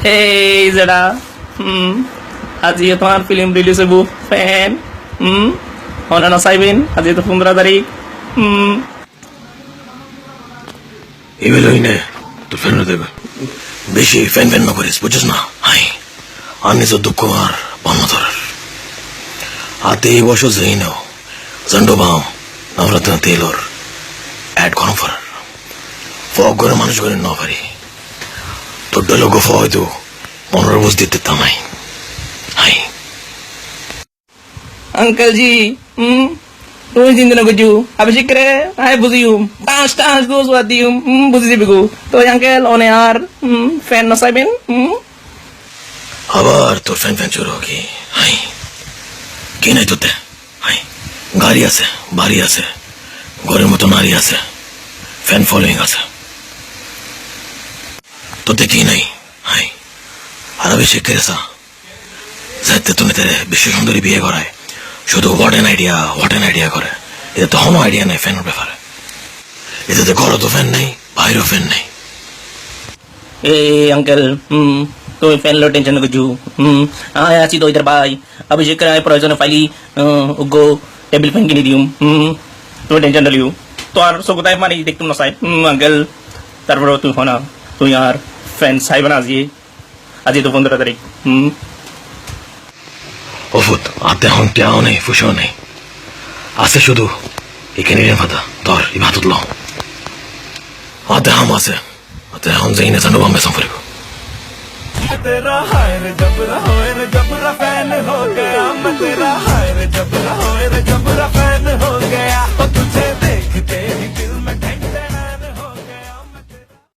Hey Zara, আজি তোমার film release হইব ফ্যান অনানা সাইবেন আজি তো 15 তারিখ ইমেল হইনে তোর ফ্যান দেবে বেশি ফ্যান ফ্যান না করিস বুঝছিস না হাই আর নিজের দুঃখ আর পান্না ধরার হাতে এই বছর যাই নাও জন্ডো বাম নবরত্ন তেলর অ্যাড গরম করার ফগ করে মানুষ করে না পারি তোর লোক হয়তো 15 বছর দিতে তামাই হাই अंकल जी তুমি চিন্তা না করছো আমি শিখরে আয় বুঝিও টাস টাস গোস দিও বুঝি যাবি গো তো আঙ্কেল অনে আর ফ্যান না চাইবেন আবার তোর ফ্যান ফ্যান শুরু কি হাই কি নাই তোতে হাই গাড়ি আছে বাড়ি আছে ঘরের মতো নারী আছে ফ্যান ফলোয়িং আছে তোতে কি নাই হাই আর আমি শিখেছা যাইতে তুমি তারে বিশ্ব সুন্দরী বিয়ে করায় শুধু হোয়াট অ্যান আইডিয়া করে এটা তো কোনো আইডিয়া নাই ফ্যানের ব্যাপারে এটাতে ঘরও তো ফ্যান নেই বাইরেও ফ্যান নেই এ আঙ্কেল তুমি ফ্যান লো টেনশন করছো আয় আছি তো ইধার ভাই অভিষেক আয় প্রয়োজনে ফাইলি গো টেবিল ফ্যান কিনে দিও তুমি টেনশন লিও তো আর সগতায় মানে দেখতুম না সাই আঙ্কেল তারপরে তুই হনা তুই আর ফ্যান চাইবে না আজি তো 15 তারিখ ওফুত আতে এখন কেউ নেই ফুসেও নেই আছে শুধু এই ক্যানেডিয়ান ভাতা ধর এই ভাতত ল আতে হাম আছে আতে এখন যাই না জানো বাম্বে সম্পর্ক तेरा हाय रे जबरा होए रे जबरा फैन हो गया मैं तेरा हाय रे जबरा होए रे जबरा फैन हो गया तुझे देखते ही